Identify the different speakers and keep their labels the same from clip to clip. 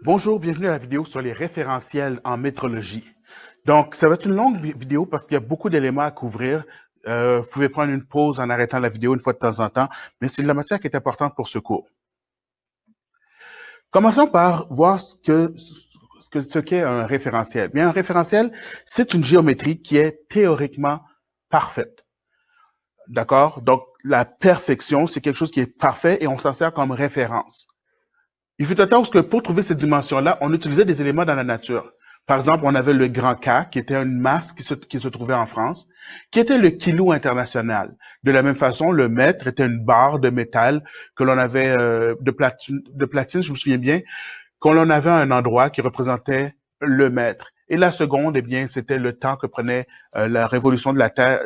Speaker 1: Bonjour, bienvenue à la vidéo sur les référentiels en métrologie. Donc, ça va être une longue vidéo parce qu'il y a beaucoup d'éléments à couvrir. Vous pouvez prendre une pause en arrêtant la vidéo une fois de temps en temps, mais c'est de la matière qui est importante pour ce cours. Commençons par voir ce qu'est un référentiel. Bien, un référentiel, c'est une géométrie qui est théoriquement parfaite. D'accord? Donc, la perfection, c'est quelque chose qui est parfait et on s'en sert comme référence. Il fut un temps où pour trouver ces dimensions-là, on utilisait des éléments dans la nature. Par exemple, on avait le grand K, qui était une masse qui se trouvait en France, qui était le kilo international. De la même façon, le mètre était une barre de métal que l'on avait de platine, je me souviens bien, qu'on en avait à un endroit qui représentait le mètre. Et la seconde, eh bien, c'était le temps que prenait la révolution de la Terre,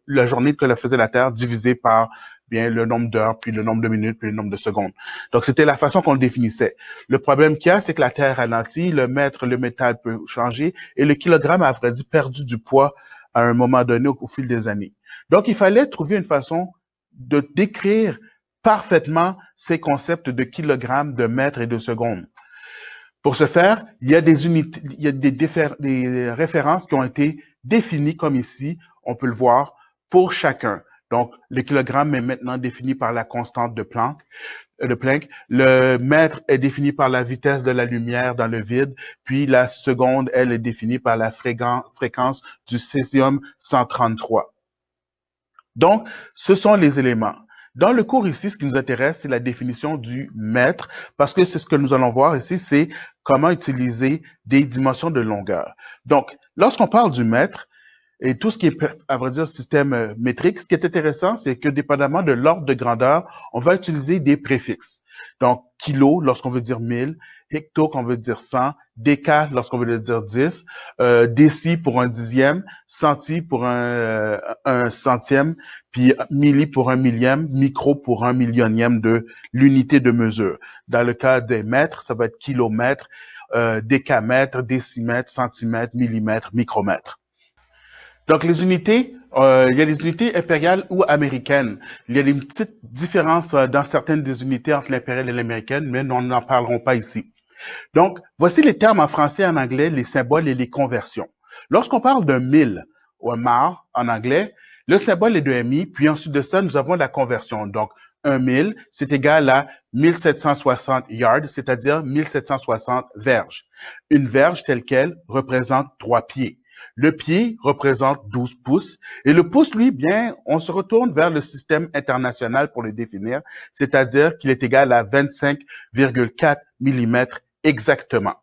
Speaker 1: la journée que la faisait la Terre, divisé par bien le nombre d'heures, puis le nombre de minutes, puis le nombre de secondes. Donc, c'était la façon qu'on le définissait. Le problème qu'il y a, c'est que la Terre ralentit, le mètre, le métal peut changer, et le kilogramme a, à vrai dire, perdu du poids à un moment donné au fil des années. Donc, il fallait trouver une façon de décrire parfaitement ces concepts de kilogrammes, de mètres et de secondes. Pour ce faire, il y a des unités, il y a des références qui ont été définies comme ici, on peut le voir, pour chacun. Donc, le kilogramme est maintenant défini par la constante de Planck. Le mètre est défini par la vitesse de la lumière dans le vide, puis la seconde, elle, est définie par la fréquence du césium 133. Donc, ce sont les éléments. Dans le cours ici, ce qui nous intéresse, c'est la définition du mètre, parce que c'est ce que nous allons voir ici, c'est comment utiliser des dimensions de longueur. Donc, lorsqu'on parle du mètre, et tout ce qui est, à vrai dire, système métrique, ce qui est intéressant, c'est que dépendamment de l'ordre de grandeur, on va utiliser des préfixes. Donc, kilo, lorsqu'on veut dire 1000, hecto, qu'on veut dire 100, déca, lorsqu'on veut dire 10, déci pour un dixième, centi pour un centième, puis milli pour un millième, micro pour un millionième de l'unité de mesure. Dans le cas des mètres, ça va être kilomètre, décamètre, décimètre, centimètre, millimètre, micromètre. Donc, les unités, il y a des unités impériales ou américaines. Il y a des petites différences dans certaines des unités entre l'impériale et l'américaine, mais nous n'en parlerons pas ici. Donc, voici les termes en français et en anglais, les symboles et les conversions. Lorsqu'on parle d'un mille ou un mar en anglais, le symbole est de MI, puis ensuite de ça, nous avons la conversion. Donc, un mille, c'est égal à 1760 yards, c'est-à-dire 1760 verges. Une verge telle qu'elle représente 3 pieds. Le pied représente 12 pouces et le pouce, lui, bien, on se retourne vers le système international pour le définir, c'est-à-dire qu'il est égal à 25,4 mm exactement.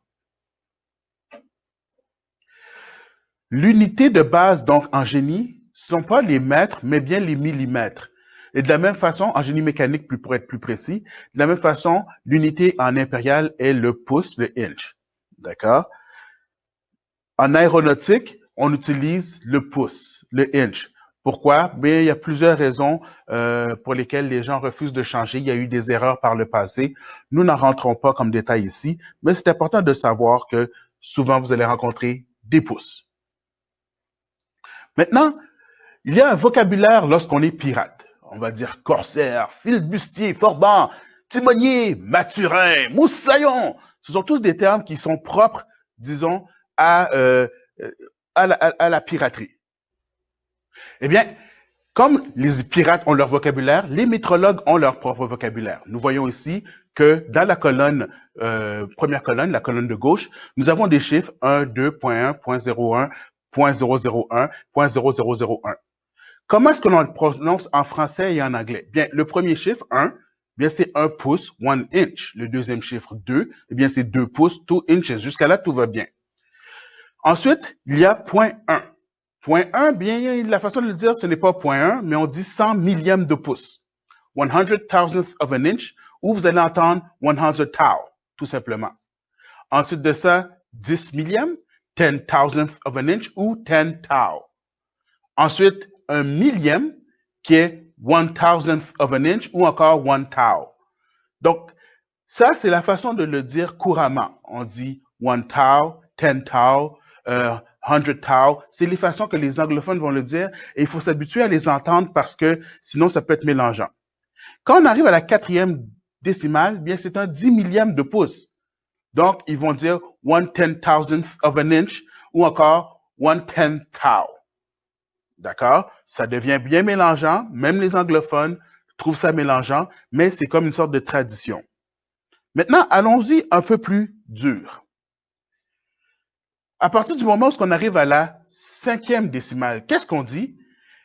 Speaker 1: L'unité de base, donc, en génie, ce ne sont pas les mètres, mais bien les millimètres. Et de la même façon, en génie mécanique, pour être plus précis, de la même façon, l'unité en impérial est le pouce, le inch. D'accord? En aéronautique, on utilise le pouce, le inch. Pourquoi? Bien, il y a plusieurs raisons pour lesquelles les gens refusent de changer. Il y a eu des erreurs par le passé. Nous n'en rentrons pas comme détail ici, mais c'est important de savoir que souvent, vous allez rencontrer des pouces. Maintenant, il y a un vocabulaire lorsqu'on est pirate. On va dire corsaire, flibustier, forban, timonier, maturin, moussaillon. Ce sont tous des termes qui sont propres, disons, à la piraterie. Eh bien, comme les pirates ont leur vocabulaire, les métrologues ont leur propre vocabulaire. Nous voyons ici que dans la colonne, première colonne, la colonne de gauche, nous avons des chiffres 1, 2, 1, 0.1, 0.001, 0.0001. Comment est-ce que l'on le prononce en français et en anglais? Bien, le premier chiffre, 1, bien, c'est 1 pouce, 1 inch. Le deuxième chiffre, 2, eh bien, c'est 2 pouces, 2 inches. Jusqu'à là, tout va bien. Ensuite, il y a point 1. Point 1, bien, la façon de le dire, ce n'est pas point 1, mais on dit 100 millièmes de pouce. 100 thousandth of an inch, ou vous allez entendre 100 thou, tout simplement. Ensuite de ça, 10 millièmes, 10 thousandth of an inch, ou 10 thou. Ensuite, un millième, qui est 1,000th of an inch, ou encore 1 thou. Donc, ça, c'est la façon de le dire couramment. On dit 1 thou, 10 thou, 100 thou. C'est les façons que les anglophones vont le dire et il faut s'habituer à les entendre parce que sinon, ça peut être mélangeant. Quand on arrive à la quatrième décimale, bien, c'est un 10 millième de pouce. Donc, ils vont dire 1/10,000th of an inch ou encore 1/10 thou. D'accord? Ça devient bien mélangeant. Même les anglophones trouvent ça mélangeant, mais c'est comme une sorte de tradition. Maintenant, allons-y un peu plus dur. À partir du moment où on arrive à la 5e décimale, qu'est-ce qu'on dit?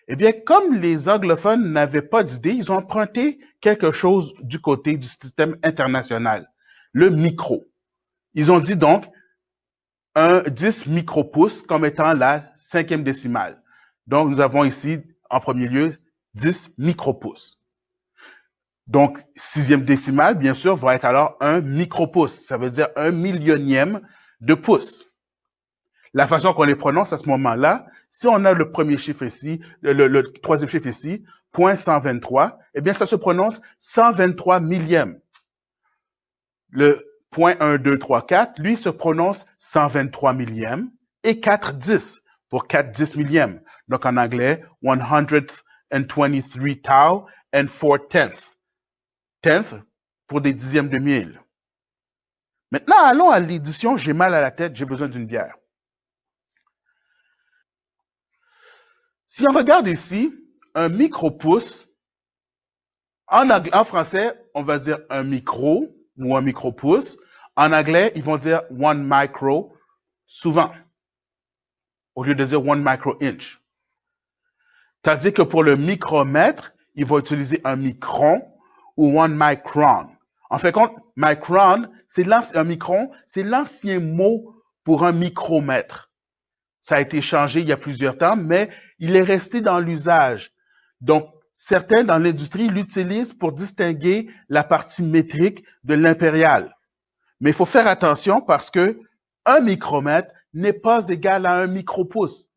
Speaker 1: Eh bien, comme les anglophones n'avaient pas d'idée, ils ont emprunté quelque chose du côté du système international, le micro. Ils ont dit donc un 10 micropouces comme étant la 5e décimale. Donc, nous avons ici, en premier lieu, 10 micropouces. Donc, 6e décimale, bien sûr, va être alors un micropouce. Ça veut dire 1/1000e de pouce. La façon qu'on les prononce à ce moment-là, si on a le premier chiffre ici, le troisième chiffre ici, 0.123, eh bien, ça se prononce 123 millième. Le 0.1234, lui, se prononce 123 millième et 4/10 pour 4/10 millième. Donc, en anglais, 123 thou and 4/10. Tenth pour des dixièmes de mille. Maintenant, allons à l'édition « J'ai mal à la tête, j'ai besoin d'une bière ». Si on regarde ici, un micropouce, en français, on va dire un micro ou un micropouce. En anglais, ils vont dire one micro souvent, au lieu de dire one micro inch. Tandis que pour le micromètre, ils vont utiliser un micron ou one micron. En fait, micron, un micron, c'est l'ancien mot pour un micromètre. Ça a été changé il y a plusieurs temps, mais il est resté dans l'usage. Donc, certains dans l'industrie l'utilisent pour distinguer la partie métrique de l'impérial. Mais il faut faire attention parce que un micromètre n'est pas égal à un micropouce.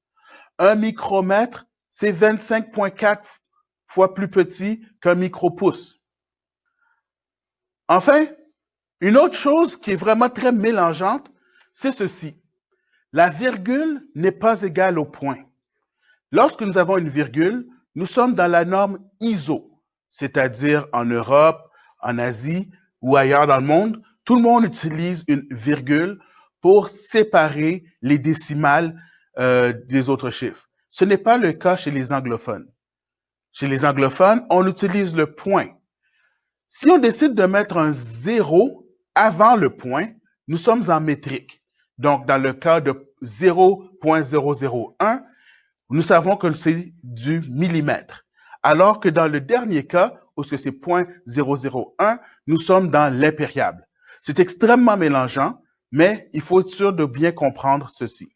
Speaker 1: Un micromètre, c'est 25,4 fois plus petit qu'un micropouce. Enfin, une autre chose qui est vraiment très mélangeante, c'est ceci. La virgule n'est pas égale au point. Lorsque nous avons une virgule, nous sommes dans la norme ISO, c'est-à-dire en Europe, en Asie ou ailleurs dans le monde, tout le monde utilise une virgule pour séparer les décimales des autres chiffres. Ce n'est pas le cas chez les anglophones. Chez les anglophones, on utilise le point. Si on décide de mettre un 0 avant le point, nous sommes en métrique. Donc, dans le cas de 0.001, nous savons que c'est du millimètre. Alors que dans le dernier cas, où c'est 0.001, nous sommes dans l'impériable. C'est extrêmement mélangeant, mais il faut être sûr de bien comprendre ceci.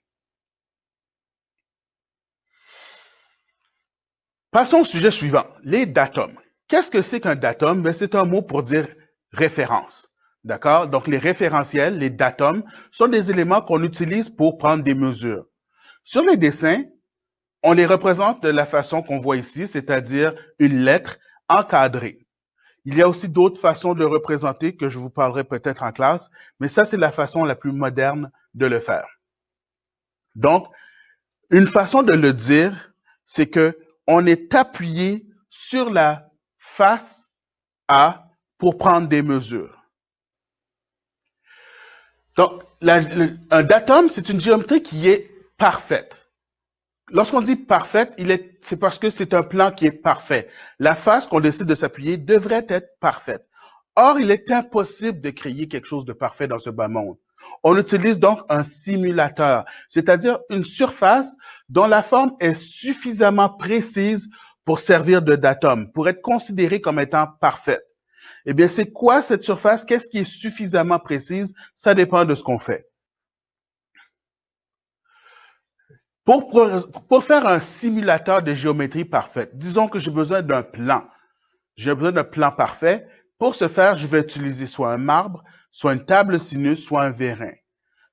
Speaker 1: Passons au sujet suivant, les datums. Qu'est-ce que c'est qu'un datum? Ben, c'est un mot pour dire référence. D'accord? Donc, les référentiels, les datums, sont des éléments qu'on utilise pour prendre des mesures. Sur les dessins, on les représente de la façon qu'on voit ici, c'est-à-dire une lettre encadrée. Il y a aussi d'autres façons de représenter que je vous parlerai peut-être en classe, mais ça, c'est la façon la plus moderne de le faire. Donc, une façon de le dire, c'est que on est appuyé sur la face A pour prendre des mesures. Donc, un datum, c'est une géométrie qui est parfaite. Lorsqu'on dit parfaite, c'est parce que c'est un plan qui est parfait. La face qu'on décide de s'appuyer devrait être parfaite. Or, il est impossible de créer quelque chose de parfait dans ce bas monde. On utilise donc un simulateur, c'est-à-dire une surface dont la forme est suffisamment précise pour servir de datum, pour être considérée comme étant parfaite. Eh bien, c'est quoi cette surface? Qu'est-ce qui est suffisamment précise? Ça dépend de ce qu'on fait. Pour faire un simulateur de géométrie parfaite, disons que j'ai besoin d'un plan. J'ai besoin d'un plan parfait. Pour ce faire, je vais utiliser soit un marbre, soit une table sinus, soit un vérin.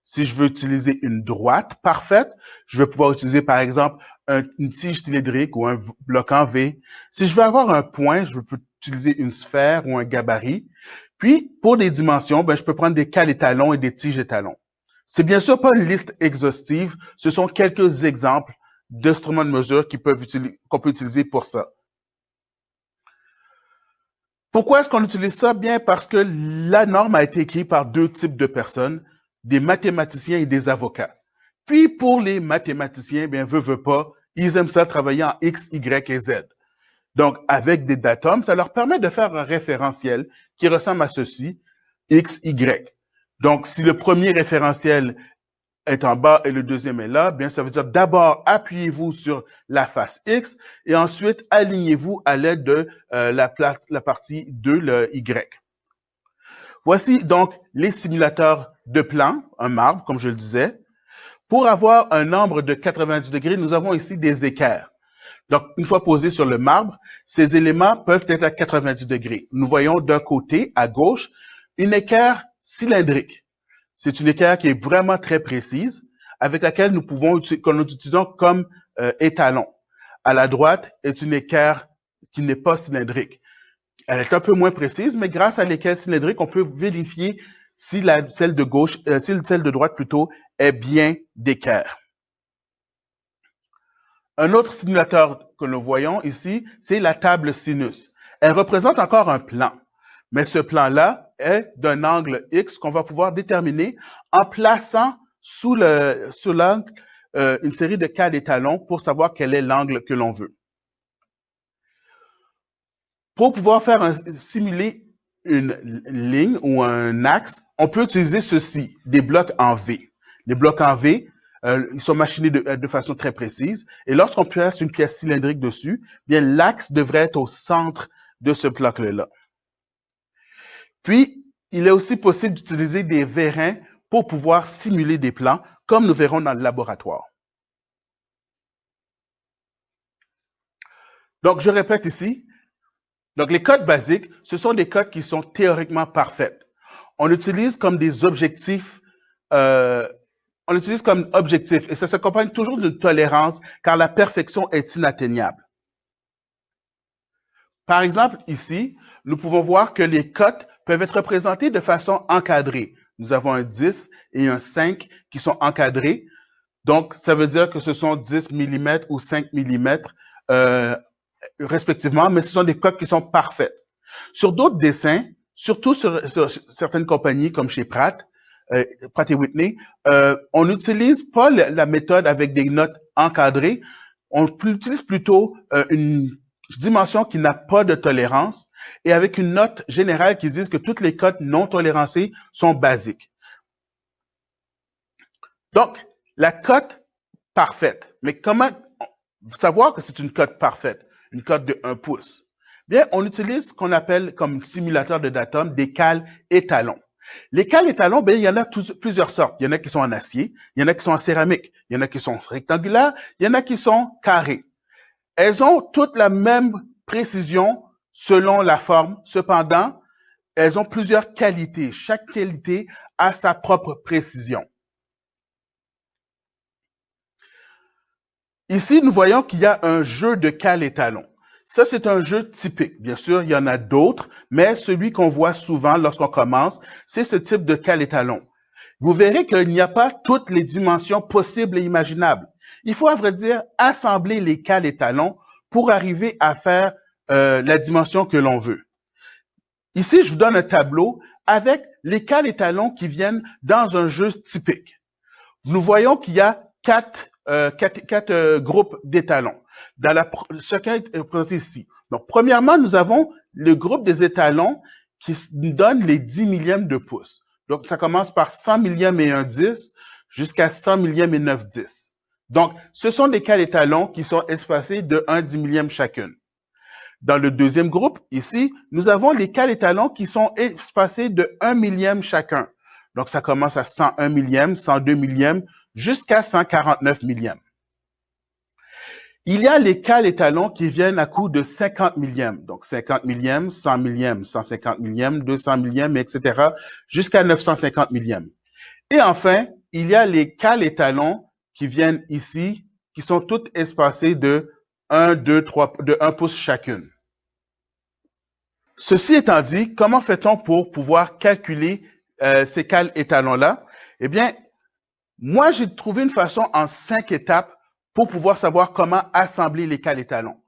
Speaker 1: Si je veux utiliser une droite parfaite, je vais pouvoir utiliser par exemple une tige cylindrique ou un bloc en V. Si je veux avoir un point, je peux utiliser une sphère ou un gabarit. Puis, pour les dimensions, je peux prendre des cales étalons et des tiges étalons. C'est bien sûr pas une liste exhaustive, ce sont quelques exemples d'instruments de mesure qu'on peut utiliser pour ça. Pourquoi est-ce qu'on utilise ça? Bien parce que la norme a été écrite par deux types de personnes, des mathématiciens et des avocats. Puis pour les mathématiciens, bien, veut pas, ils aiment ça travailler en X, Y et Z. Donc, avec des datums, ça leur permet de faire un référentiel qui ressemble à ceci, X, Y. Donc, si le premier référentiel est en bas et le deuxième est là, bien, ça veut dire d'abord, appuyez-vous sur la face X et ensuite, alignez-vous à l'aide de la partie 2, le Y. Voici donc les simulateurs de plans, un marbre, comme je le disais. Pour avoir un angle de 90 degrés, nous avons ici des équerres. Donc, une fois posés sur le marbre, ces éléments peuvent être à 90 degrés. Nous voyons d'un côté, à gauche, une équerre cylindrique. C'est une équerre qui est vraiment très précise, avec laquelle nous utilisons comme étalon. À la droite est une équerre qui n'est pas cylindrique. Elle est un peu moins précise, mais grâce à l'équerre cylindrique, on peut vérifier si celle de gauche, si celle de droite plutôt, est bien d'équerre. Un autre simulateur que nous voyons ici, c'est la table sinus. Elle représente encore un plan, mais ce plan-là est d'un angle X qu'on va pouvoir déterminer en plaçant sous l'angle une série de cas d'étalons pour savoir quel est l'angle que l'on veut. Pour pouvoir simuler une ligne ou un axe, on peut utiliser ceci, des blocs en V. Les blocs en V, ils sont machinés de façon très précise. Et lorsqu'on place une pièce cylindrique dessus, bien l'axe devrait être au centre de ce bloc-là. Puis, il est aussi possible d'utiliser des vérins pour pouvoir simuler des plans, comme nous verrons dans le laboratoire. Donc, je répète ici. Donc, les codes basiques, ce sont des codes qui sont théoriquement parfaits. On l'utilise comme des objectifs, on l'utilise comme objectif et ça s'accompagne toujours d'une tolérance car la perfection est inatteignable. Par exemple, ici, nous pouvons voir que les cotes peuvent être représentées de façon encadrée. Nous avons un 10 et un 5 qui sont encadrés. Donc, ça veut dire que ce sont 10 mm ou 5 mm respectivement, mais ce sont des cotes qui sont parfaites. Sur d'autres dessins, surtout sur certaines compagnies comme chez Pratt et Whitney, on n'utilise pas la méthode avec des notes encadrées, on utilise plutôt une dimension qui n'a pas de tolérance et avec une note générale qui dit que toutes les cotes non tolérancées sont basiques. Donc, la cote parfaite. Mais comment savoir que c'est une cote parfaite, une cote de 1 pouce? Bien, on utilise ce qu'on appelle comme simulateur de datum des cales étalons. Les cales étalons, bien, il y en a plusieurs sortes. Il y en a qui sont en acier, il y en a qui sont en céramique, il y en a qui sont rectangulaires, il y en a qui sont carrés. Elles ont toutes la même précision selon la forme. Cependant, elles ont plusieurs qualités. Chaque qualité a sa propre précision. Ici, nous voyons qu'il y a un jeu de cales étalons. Ça, c'est un jeu typique. Bien sûr, il y en a d'autres, mais celui qu'on voit souvent lorsqu'on commence, c'est ce type de cale étalon. Vous verrez qu'il n'y a pas toutes les dimensions possibles et imaginables. Il faut, à vrai dire, assembler les cales étalons pour arriver à faire la dimension que l'on veut. Ici, je vous donne un tableau avec les cales étalons qui viennent dans un jeu typique. Nous voyons qu'il y a quatre groupes d'étalons. Chacun est présenté ici. Donc, premièrement, nous avons le groupe des étalons qui nous donne les 10 millièmes de pouce. Donc, ça commence par 100 millièmes et 1 10 jusqu'à 100 millièmes et 9 10. Donc, ce sont des cales étalons qui sont espacés de 1 10 millième chacune. Dans le deuxième groupe, ici, nous avons les cales étalons qui sont espacés de 1 millième chacun. Donc, ça commence à 101 millièmes, 102 millièmes, jusqu'à 149 millièmes. Il y a les cales étalons qui viennent à coût de 50 millièmes. Donc, 50 millièmes, 100 millièmes, 150 millièmes, 200 millièmes, etc., jusqu'à 950 millièmes. Et enfin, il y a les cales étalons qui viennent ici, qui sont toutes espacées de 1, 2, 3, de 1 pouce chacune. Ceci étant dit, comment fait-on pour pouvoir calculer ces cales étalons-là? Eh bien, moi, j'ai trouvé une façon en 5 étapes pour pouvoir savoir comment assembler les cales étalons.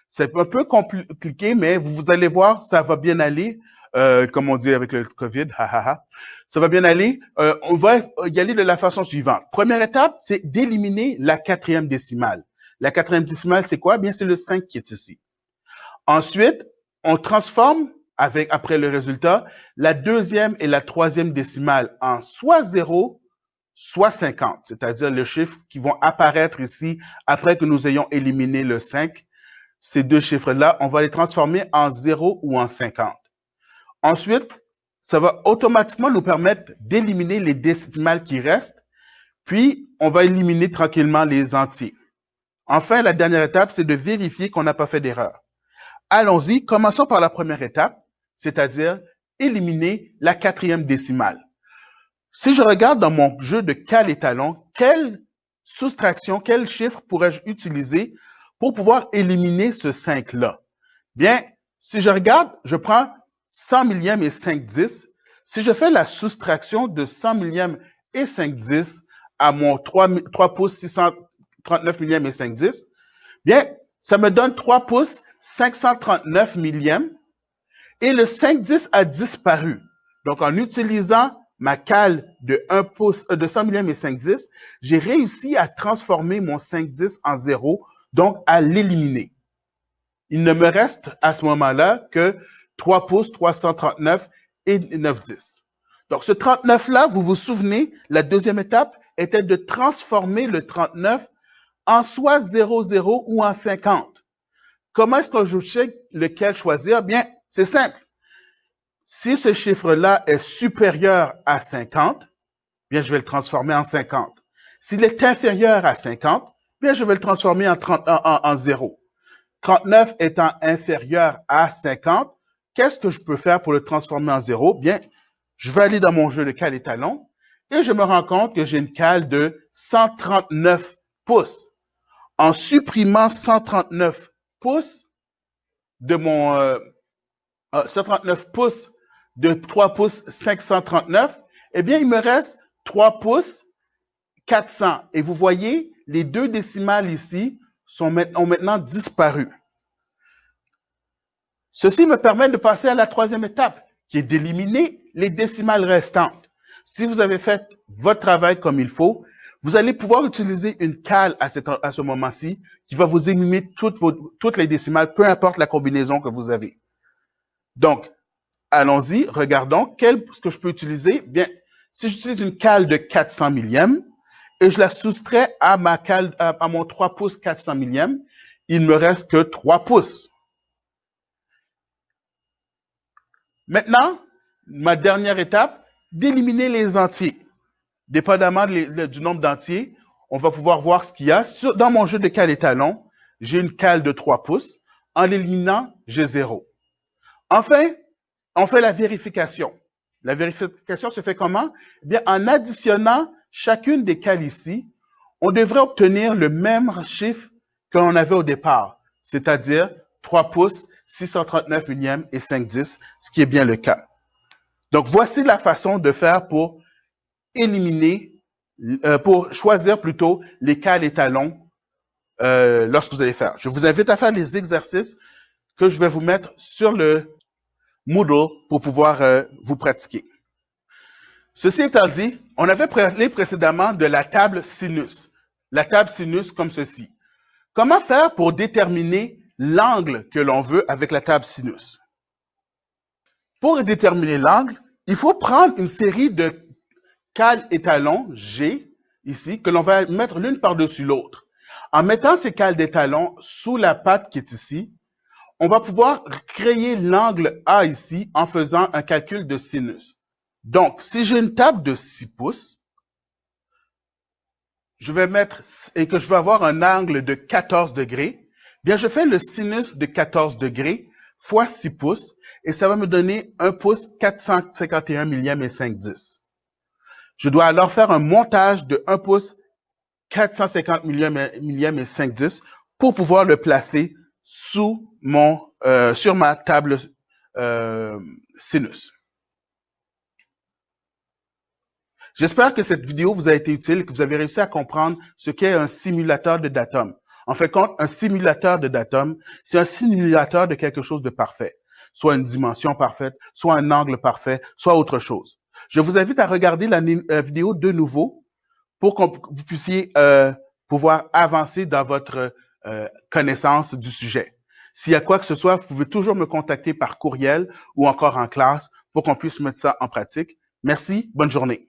Speaker 1: C'est un peu compliqué, mais vous allez voir, ça va bien aller. Comme on dit avec le COVID, ça va bien aller. On va y aller de la façon suivante. Première étape, c'est d'éliminer la quatrième décimale. La quatrième décimale, c'est quoi? Bien, c'est le 5 qui est ici. Ensuite, on transforme après le résultat, la deuxième et la troisième décimale en soit 0, soit 50, c'est-à-dire les chiffres qui vont apparaître ici après que nous ayons éliminé le 5. Ces deux chiffres-là, on va les transformer en 0 ou en 50. Ensuite, ça va automatiquement nous permettre d'éliminer les décimales qui restent, puis on va éliminer tranquillement les entiers. Enfin, la dernière étape, c'est de vérifier qu'on n'a pas fait d'erreur. Allons-y, commençons par la première étape, c'est-à-dire éliminer la quatrième décimale. Si je regarde dans mon jeu de cal étalon, quelle soustraction, quel chiffre pourrais-je utiliser pour pouvoir éliminer ce 5-là? Bien, si je regarde, je prends 100 millièmes et 5/10. Si je fais la soustraction de 100 millièmes et 5/10 à mon 3 pouces 639 millièmes et 5/10, bien, ça me donne 3 pouces 539 millièmes et le 5/10 a disparu. Donc, en utilisant ma cale de 100 millièmes et 5/10, j'ai réussi à transformer mon 5/10 en 0, donc à l'éliminer. Il ne me reste à ce moment-là que 3 pouces 339 et 9/10. Donc, ce 39-là, vous vous souvenez, la deuxième étape était de transformer le 39 en soit 0,0 ou en 50. Comment est-ce que je sais lequel choisir? Bien, c'est simple. Si ce chiffre-là est supérieur à 50, bien, je vais le transformer en 50. S'il est inférieur à 50, bien, je vais le transformer en 0. 39 étant inférieur à 50, qu'est-ce que je peux faire pour le transformer en 0? Bien, je vais aller dans mon jeu de cale étalon et je me rends compte que j'ai une cale de 139 pouces. En supprimant 139 pouces de mon 139 pouces de 3 pouces 539, eh bien, il me reste 3 pouces 400. Et vous voyez, les deux décimales ici ont maintenant disparu. Ceci me permet de passer à la troisième étape, qui est d'éliminer les décimales restantes. Si vous avez fait votre travail comme il faut, vous allez pouvoir utiliser une cale à ce moment-ci qui va vous éliminer toutes les décimales, peu importe la combinaison que vous avez. Donc, allons-y, regardons ce que je peux utiliser. Bien, si j'utilise une cale de 400 millièmes et je la soustrais à mon 3 pouces 400 millièmes, il ne me reste que 3 pouces. Maintenant, ma dernière étape, d'éliminer les entiers. Dépendamment du nombre d'entiers, on va pouvoir voir ce qu'il y a. Dans mon jeu de cale étalon, j'ai une cale de 3 pouces. En l'éliminant, j'ai 0. Enfin, on fait la vérification. La vérification se fait comment? Eh bien, en additionnant chacune des cales ici, on devrait obtenir le même chiffre que l'on avait au départ, c'est-à-dire 3 pouces, 639 millièmes et 5/10, ce qui est bien le cas. Donc, voici la façon de faire pour pour choisir plutôt les cales étalons lorsque vous allez faire. Je vous invite à faire les exercices que je vais vous mettre sur le Moodle pour pouvoir vous pratiquer. Ceci étant dit, on avait parlé précédemment de la table sinus. La table sinus comme ceci. Comment faire pour déterminer l'angle que l'on veut avec la table sinus? Pour déterminer l'angle, il faut prendre une série de cales étalons G, ici, que l'on va mettre l'une par-dessus l'autre. En mettant ces cales d'étalons sous la patte qui est ici, on va pouvoir créer l'angle A ici en faisant un calcul de sinus. Donc, si j'ai une table de 6 pouces, et que je veux avoir un angle de 14 degrés, bien, je fais le sinus de 14 degrés fois 6 pouces, et ça va me donner 1 pouce 451 millièmes et 5/10. Je dois alors faire un montage de 1 pouce 450 millièmes et 5/10 pour pouvoir le placer sur ma table sinus. J'espère que cette vidéo vous a été utile et que vous avez réussi à comprendre ce qu'est un simulateur de datum. En fait, compte, un simulateur de datum, c'est un simulateur de quelque chose de parfait. Soit une dimension parfaite, soit un angle parfait, soit autre chose. Je vous invite à regarder la vidéo de nouveau pour que vous puissiez pouvoir avancer dans votre connaissance du sujet. S'il y a quoi que ce soit, vous pouvez toujours me contacter par courriel ou encore en classe pour qu'on puisse mettre ça en pratique. Merci, bonne journée.